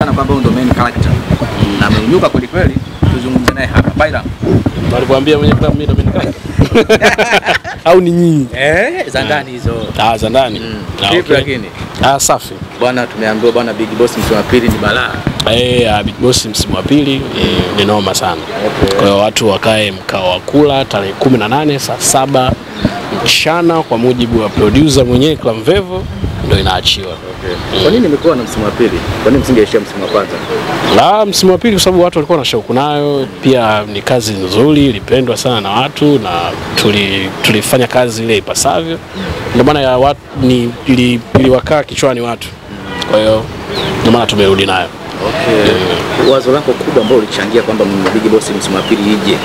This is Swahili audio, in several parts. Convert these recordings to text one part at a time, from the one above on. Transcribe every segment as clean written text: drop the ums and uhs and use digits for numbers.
Sana kwamba ndo main character. Na ameunyuka kweli kweli. Tuzungumze naye hapa. Baila. Walikwambia mwenye klabu mimi ndo main character. Au ni nyinyi? Za ndani hizo. Za ndani. Vipi lakini? Safi. Bwana tumeambiwa bwana Big Boss msimu wa pili ni balaa. Big Boss msimu wa pili ni noma sana. Kwa hiyo watu wakae mkao wa kula tarehe 18 saa 7 mchana kwa mujibu wa producer mwenyewe Clamvevo ndio inaachiwa. Kwa nini imekuwa na msimu wa pili? Kwa nini msingeishia msimu wa kwanza? Msimu wa pili kwa sababu watu walikuwa na shauku nayo, pia ni kazi nzuri, ilipendwa sana na watu na tulifanya kazi ile ipasavyo. Ndio maana ya watu iliwakaa kichwani watu. Kwa hiyo ndio maana tumerudi nayo. Wazo lako kubwa ambalo ulichangia kwamba Big Boss msimu wa pili ije.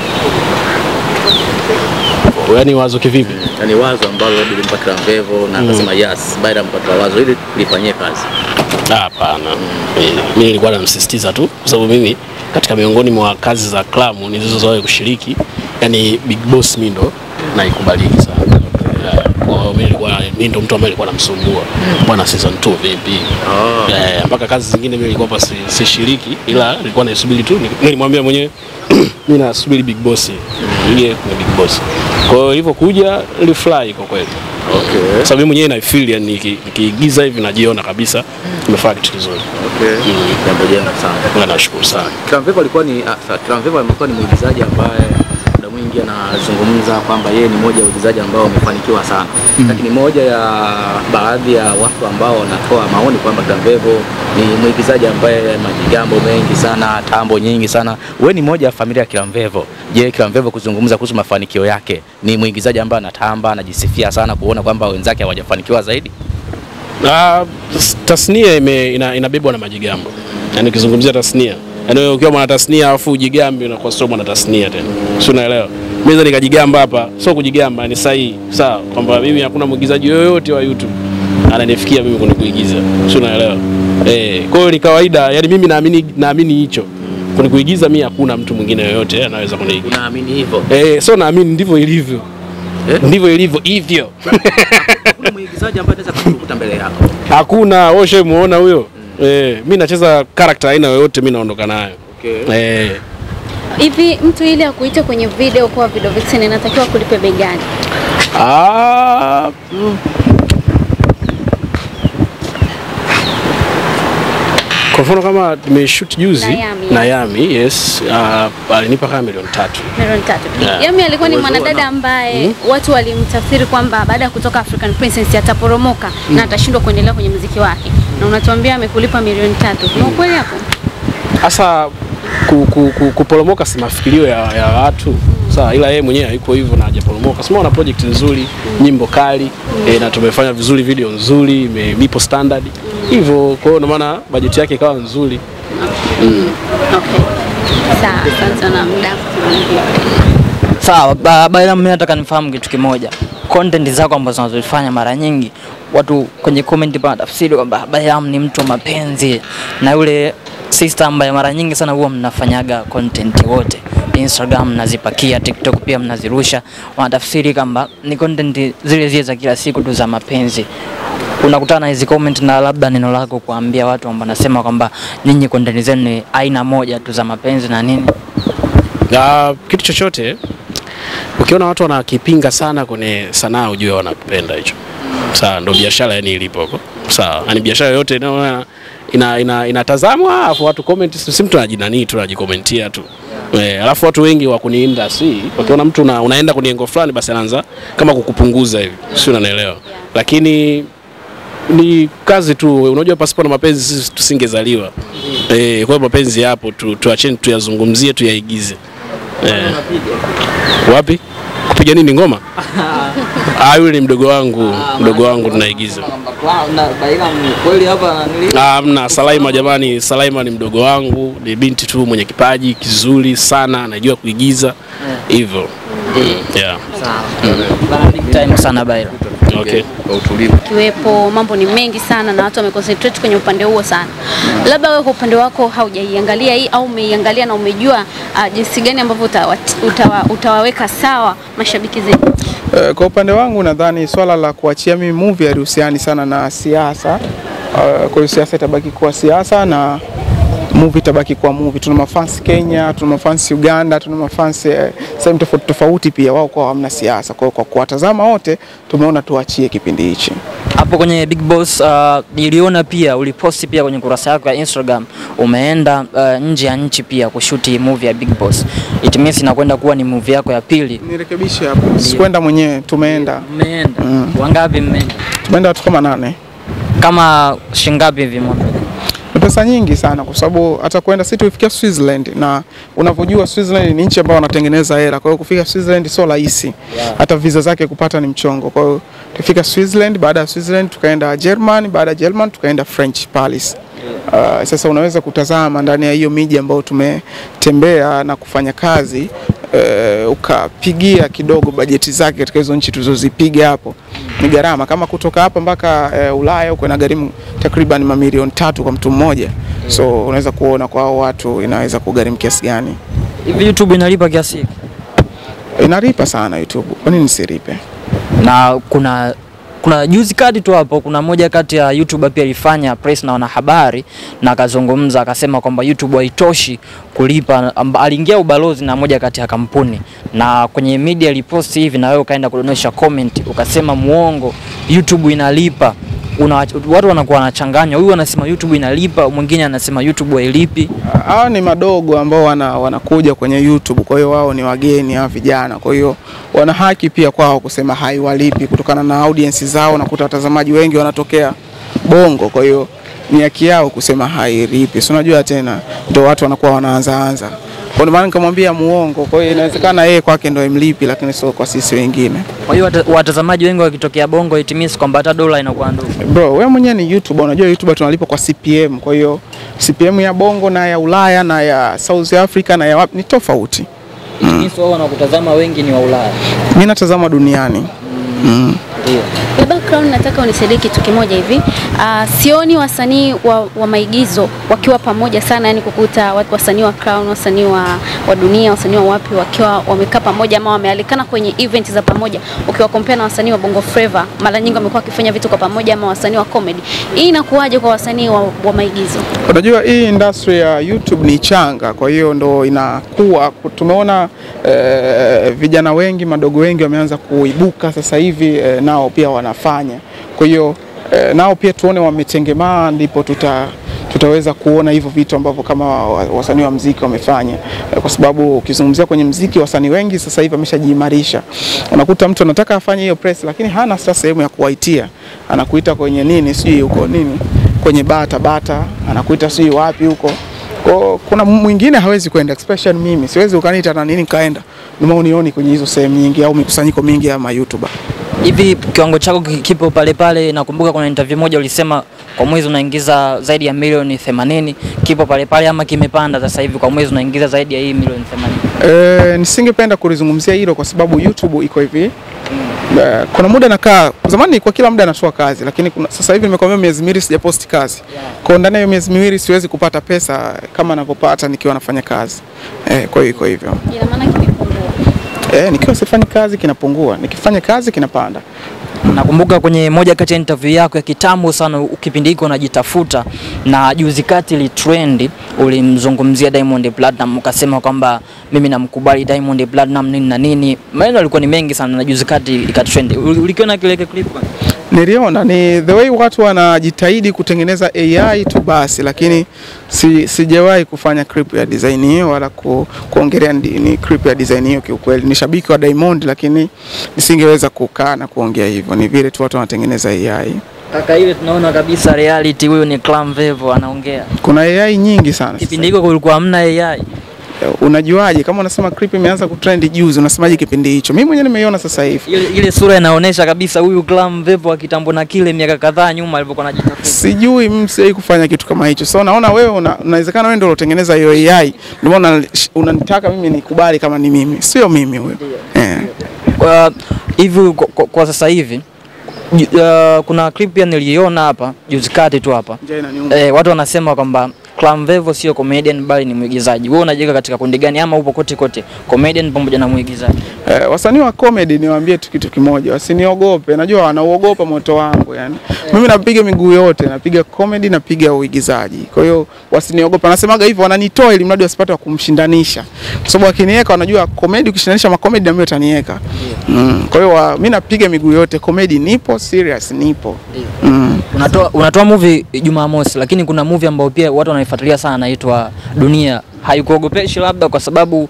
Yaani wazo kivipi? Yaani wazo ambalo lilimpa Clamvevo na akasema yes, baada mpata wazo ili lifanyie kazi. Hapana. Mimi nilikuwa namsisitiza tu kwa sababu mimi katika miongoni mwa kazi za klabu nilizozoea kushiriki, yani Big Boss mimi ndo naikubaliki sana. Kwa mimi ndo mtu ambaye alikuwa anamsumbua. Bwana season 2 vipi? Mpaka kazi zingine mimi nilikuwa sishiriki ila nilikuwa naisubiri tu. Nilimwambia mwenyewe mimi nasubiri Big Boss. Ile ni Big Boss. Kwa hiyo ilivyokuja nilifurahi kwa kweli. Sababu mimi mwenyewe na feel yani nikiigiza hivi najiona kabisa nimefanya kitu kizuri. Jambo jema sana. Nashukuru sana. Clamvevo alikuwa ni mwigizaji ambaye muda mwingi anazungumza kwamba yeye ni mmoja wa waigizaji ambao wamefanikiwa sana. Lakini moja ya baadhi ya watu ambao wanatoa maoni kwamba Clamvevo ni mwigizaji ambaye majigambo mengi sana, tambo nyingi sana. Wewe ni moja ya familia ya Clamvevo. Je, Clamvevo kuzungumza kuhusu mafanikio yake, ni mwigizaji ambaye anatamba, anajisifia sana kuona kwamba wenzake hawajafanikiwa zaidi? Tasnia inabebwa na majigambo. Yaani ukizungumzia tasnia, yaani ukiwa mwana tasnia alafu ujigambe unakuwa sio mwana tasnia tena. Sio, unaelewa? Mimi nikajigamba hapa, sio kujigamba, ni sahihi. Sawa, kwamba mimi hakuna mwigizaji yoyote wa YouTube ananifikia mimi kwenye kuigiza. Sio, unaelewa? Kwa hiyo ni kawaida, yaani mimi naamini hicho. Kwenye kuigiza mimi hakuna mtu mwingine yoyote anaweza kuniigiza. Unaamini hivyo? Sio naamini ndivyo ilivyo. Ndivyo ilivyo hivyo. Kuna mwigizaji ambaye anaweza kukuta mbele yako. Hakuna, wewe muona huyo? Mimi nacheza character aina yoyote mimi naondoka nayo. Hivi mtu ile akuita kwenye video kwa video vixen inatakiwa kulipe bei gani? Kwa mfano kama nimeshoot juzi na Yami, yes, alinipa kama milioni 3. Milioni 3. Yami alikuwa ni mwanadada ambaye watu walimtafsiri kwamba baada ya kutoka African Princess ataporomoka na atashindwa kuendelea kwenye muziki wake. Na unatuambia amekulipa milioni 3. Ni ukweli hapo? Sasa kuporomoka si mafikirio ya watu. Sawa, ila yeye mwenyewe hayuko hivyo na hajaporomoka. Sema una project nzuri, nyimbo kali, na tumefanya vizuri, video nzuri, ipo standard. Hivyo kwa hiyo maana budget yake ikawa nzuri. Sawa, asante na muda. Sawa, Baila, mimi nataka nifahamu kitu kimoja. Content zako ambazo unazofanya mara nyingi watu kwenye comment bana tafsiri kwamba Baila ni mtu wa mapenzi na yule sister ambaye mara nyingi sana huwa mnafanyaga content wote Instagram mnazipakia, TikTok pia mnazirusha, wanatafsiri kwamba ni content zile za kila siku tu za mapenzi. Unakutana hizi comment na labda neno lako kuambia watu ambao nasema kwamba nyinyi content zenu ni aina moja tu za mapenzi na nini? Kitu chochote ukiona watu wanakipinga sana kwenye sanaa ujue wanapenda hicho. Sawa, ndio biashara yani ilipo huko. Sawa, yani biashara yote inatazamwa afu watu comment, si mtu anajinani tu anajikomentia tu. Alafu watu wengi wa kuni industry wakiona mtu unaenda kwenye engo fulani basi anaanza kama kukupunguza hivi. Sio, unanielewa? Lakini ni kazi tu, unajua pasipo na mapenzi sisi tusingezaliwa. Kwa hiyo mapenzi yapo tuacheni tuyazungumzie, tuyaigize. Wapi? Kupiga nini ngoma? Yule ni mdogo wangu tunaigiza. Hamna, Salaima jamani, Salaima ni mdogo wangu, ni binti tu mwenye kipaji kizuri sana, anajua kuigiza hivyo. Big time sana Baila. Kwa utulivu. Kiwepo mambo ni mengi sana na watu wameconcentrate kwenye upande huo sana. Labda wewe kwa upande wako haujaiangalia hii au umeiangalia na umejua jinsi gani ambavyo utawaweka sawa mashabiki zetu? Kwa upande wangu nadhani swala la kuachia mimi movie halihusiani sana na siasa. Kwa hiyo siasa itabaki kuwa siasa na movie tabaki kwa movie. Tuna mafans Kenya, tuna mafans Uganda, tuna mafans sehemu tofauti tofauti pia, wao kwa hamna siasa. Kwa hiyo kwa kuwatazama wote tumeona tuachie kipindi hichi. Hapo kwenye Big Boss niliona pia uliposti pia kwenye kurasa yako ya Instagram umeenda nje ya nchi pia kushuti movie ya Big Boss. It means inakwenda kuwa ni movie yako ya pili. Nirekebishe hapo. Sikwenda mwenyewe, tumeenda. Umeenda. Wangapi mmeenda? Tumeenda watu kama 8. Kama shingapi hivi mmoja? Ni pesa nyingi sana kwa sababu hata kwenda sisi tufikia Switzerland, na unavyojua Switzerland ni nchi ambayo wanatengeneza hela. Kwa hiyo kufika Switzerland sio rahisi. Hata visa zake kupata ni mchongo. Kwa hiyo tufika Switzerland, baada ya Switzerland tukaenda Germany, baada ya Germany tukaenda French Paris. Sasa unaweza kutazama ndani ya hiyo miji ambayo tumetembea na kufanya kazi, ukapigia kidogo bajeti zake katika hizo nchi tulizozipiga hapo. Ni gharama kama kutoka hapa mpaka Ulaya huko na gharimu takriban mamilioni 3 kwa mtu mmoja. So unaweza kuona kwa hao watu inaweza kugharimu kiasi gani. Hivi YouTube inalipa kiasi? Inalipa sana YouTube. Kwa nini nisilipe? Na kuna juzi kati tu hapo kuna moja kati ya YouTuber pia alifanya press na wanahabari na akazungumza akasema kwamba YouTube haitoshi kulipa. Aliingia ubalozi na moja kati ya kampuni na kwenye media aliposti hivi, na wewe ukaenda kudondosha comment ukasema muongo, YouTube inalipa. Watu wanakuwa wanachanganya, huyu anasema YouTube inalipa, mwingine anasema YouTube hailipi. Hao ni madogo ambao wanakuja kwenye YouTube, kwa hiyo wao ni wageni hawa vijana, kwa hiyo wana haki pia kwao kusema haiwalipi kutokana na audience zao, na kuta watazamaji wengi wanatokea Bongo, kwa hiyo ni haki yao kusema hailipi. Si unajua tena ndio watu wanakuwa wanaanza. Kwa maana nikamwambia muongo, kwa hiyo inawezekana yeye kwake ndio imlipi lakini sio kwa sisi wengine. Kwa hiyo watazamaji wengi wakitokea Bongo it means kwamba hata dola inakuwa ndogo. Bro, wewe mwenyewe ni YouTuber, unajua YouTuber tunalipa kwa CPM, kwa hiyo CPM ya Bongo na ya Ulaya na ya South Africa na ya wapi ni tofauti. It wao wanakutazama wengi ni wa Ulaya. Mimi natazama duniani. Ndio. Background nataka unisaidie kitu kimoja hivi. Sioni wasanii wa maigizo wakiwa pamoja sana, yani kukuta wasanii wa Crown, wasanii wa dunia, wasanii wa wapi wakiwa wamekaa pamoja ama wamealikana kwenye event za pamoja. Ukiwa compare na wasanii wa Bongo Flava, mara nyingi wamekuwa wakifanya vitu kwa pamoja, ama wasanii wa comedy. Hii inakuwaje kwa wasanii wa maigizo? Unajua hii industry ya YouTube ni changa, kwa hiyo ndo inakuwa tumeona vijana wengi, madogo wengi wameanza kuibuka sasa hivi, nao pia wanafanya. Kwa hiyo nao pia tuone wametengemaa, ndipo tutaweza kuona hivyo vitu ambavyo kama wasanii wa muziki wamefanya, kwa sababu ukizungumzia kwenye muziki wasanii wengi sasa hivi wameshajiimarisha. Unakuta mtu anataka afanye hiyo press lakini hana sasa sehemu ya kuwaitia, anakuita kwenye nini sijui huko nini kwenye bata anakuita sijui wapi huko. Kuna mwingine hawezi kwenda, especially mimi siwezi ukaniita na nini kaenda. Ndio unioni kwenye hizo sehemu nyingi au mikusanyiko mingi ya YouTuber. Hivi kiwango chako kipo pale? Nakumbuka kuna interview moja ulisema kwa mwezi unaingiza zaidi ya milioni 80, kipo pale ama kimepanda sasa hivi kwa mwezi unaingiza zaidi ya hii milioni 80? Nisingependa kulizungumzia hilo kwa sababu YouTube iko hivi. Kuna muda nakaa, zamani kwa kila muda natoa kazi, lakini sasa hivi nimekwambia miezi miwili sijaposti kazi. Kwa ndani ya miezi miwili siwezi kupata pesa kama ninavyopata nikiwa nafanya kazi. Kwa hiyo iko hivyo. Ina maana kimepungua. Nikiwa sifanyi kazi kinapungua, nikifanya kazi kinapanda. Nakumbuka kwenye moja kati ya interview yako ya kitambo sana kipindi hiko unajitafuta, na juzi kati li trend ulimzungumzia Diamond Platnumz, ukasema kwamba mimi namkubali Diamond Platnumz nini na nini. Maneno yalikuwa ni mengi sana na juzi kati ikatrend. Ulikiona kile clip? Niliona ni the way watu wanajitahidi kutengeneza AI tu basi, lakini sijawahi kufanya clip ya design hiyo wala kuongelea ni clip ya design hiyo. Kiukweli ni shabiki wa Diamond, lakini nisingeweza kukaa na kuongea hivyo. Ni vile tu watu wanatengeneza AI. Kaka ile tunaona kabisa reality, huyo ni Clam Vevo anaongea. Kuna AI nyingi sana. Kipindi hiko kulikuwa hamna AI. Unajuaje kama unasema clip imeanza kutrend juzi, unasemaje kipindi hicho? Mimi mwenyewe nimeiona sasa hivi. Ile sura inaonyesha kabisa huyu Clam Vevo akitambo na kile miaka kadhaa nyuma alivyokuwa anajitafuta. Sijui mimi siwezi kufanya kitu kama hicho. So naona wewe unawezekana wewe ndio ulotengeneza hiyo AI. Ndio maana unanitaka mimi nikubali kama ni mimi. Sio mimi huyo. Hivi kwa sasa hivi kuna clip pia niliona hapa juzi kati tu hapa. Watu wanasema kwamba Clam Vevo sio comedian bali ni mwigizaji. Wewe unajiweka katika kundi gani, ama upo kote comedian pamoja na mwigizaji? Wasanii wa comedy niwaambie tu kitu kimoja, wasiniogope. Najua wanaogopa moto wangu yani. Mimi napiga miguu yote, napiga comedy, napiga uigizaji. Kwa hiyo wasiniogopa. Nasemaga hivyo, wananitoa ili mradi wasipate wa kumshindanisha. Kwa sababu wakiniweka wanajua comedy ukishindanisha ma comedy na mimi utaniweka. Kwa hiyo mimi napiga miguu yote, comedy nipo, serious nipo. Unatoa movie Jumamosi, lakini kuna movie ambayo pia watu wanaifuatilia sana inaitwa Dunia. Haikuogopeshi labda kwa sababu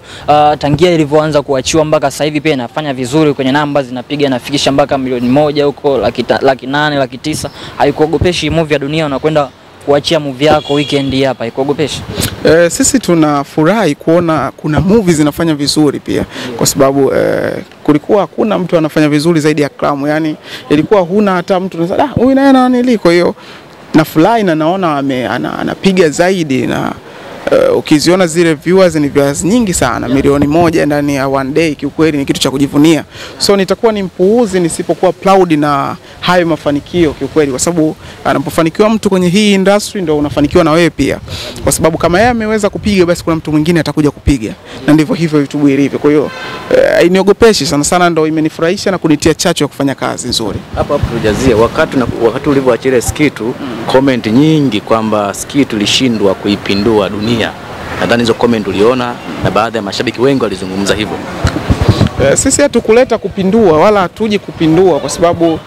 tangia ilivyoanza kuachiwa mpaka sasa hivi pia inafanya vizuri kwenye namba, zinapiga inafikisha mpaka milioni 1 huko, 800,000, 900,000. Haikuogopeshi movie ya Dunia unakwenda kuachia movie yako weekend hapa, haikuogopeshi? Sisi tunafurahi kuona kuna movies zinafanya vizuri pia, kwa sababu kulikuwa hakuna mtu anafanya vizuri zaidi ya Klamu. Yani ilikuwa huna hata mtu unasema huyu naye nani. Kwa hiyo nafurahi na naona anapiga zaidi, na ukiziona zile viewers ni viewers nyingi sana, milioni 1 ndani ya one day. Kiukweli ni kitu cha kujivunia. So nitakuwa ni mpuuzi nisipokuwa proud na hayo mafanikio kiukweli, kwa sababu anapofanikiwa mtu kwenye hii industry ndio unafanikiwa na wewe pia, kwa sababu kama yeye ameweza kupiga basi kuna mtu mwingine atakuja kupiga, na ndivyo hivyo YouTube ilivyo. Kwa hiyo hainiogopeshi sana, ndio imenifurahisha na kunitia chachu ya kufanya kazi nzuri. Hapo tujazie wakati ulivyoachilia Skitu, comment nyingi kwamba Skitu ilishindwa kuipindua Dunia. Nadhani hizo comment uliona na baadhi ya mashabiki wengi walizungumza hivyo. Sisi hatukuleta kupindua wala hatuji kupindua, kwa sababu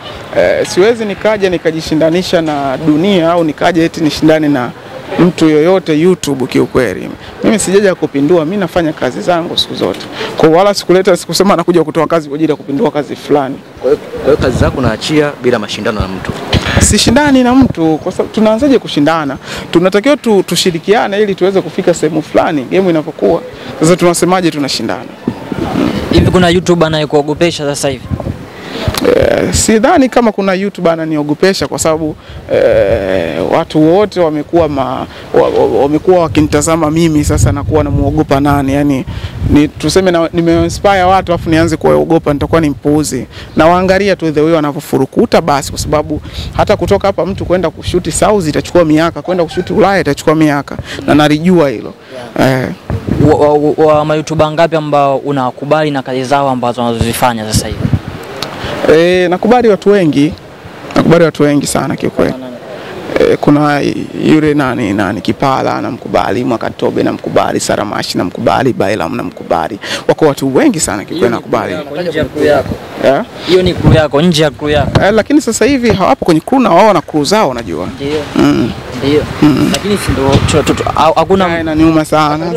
siwezi nikaja nikajishindanisha na Dunia au nikaja eti nishindane na mtu yoyote YouTube. Kiukweli mimi sijaja kupindua, mimi nafanya kazi zangu siku zote. Kwa wala sikusema nakuja kutoa kazi kwa ajili ya kupindua kazi fulani. Kwa hiyo kazi zako naachia bila mashindano na mtu? Sishindani na mtu, kwa sababu tunaanzaje kushindana? Tunatakiwa tushirikiane ili tuweze kufika sehemu fulani game inapokuwa. Sasa tunasemaje tunashindana? Hivi kuna YouTuber anayekuogopesha sasa hivi? Sidhani kama kuna YouTuber ananiogopesha, kwa sababu watu wote wamekuwa wakinitazama mimi, sasa nakuwa namuogopa nani? Yani tuseme nimeinspire watu afu nianze kuogopa, nitakuwa ni mpuuzi. Na waangalia tu the way wanavyofurukuta basi, kwa sababu hata kutoka hapa mtu kwenda kushuti South itachukua miaka, kwenda kushuti Ulaya itachukua miaka, na nalijua hilo. Wa YouTuber ngapi ambao unakubali na kazi zao ambazo wanazozifanya sasa hivi? Nakubali watu wengi sana kiukweli. Kuna yule nani Kipala namkubali, Mwakatobe namkubali, Saramashi namkubali, Bailam namkubali. Wako watu wengi sana kiukweli nakubali. Nje ya crew yako. Hiyo ni crew yako, nje ya crew yako. Lakini sasa hivi hawapo kwenye crew na wao na crew zao unajua. Ndio. Lakini si ndio hakuna inaniuma sana.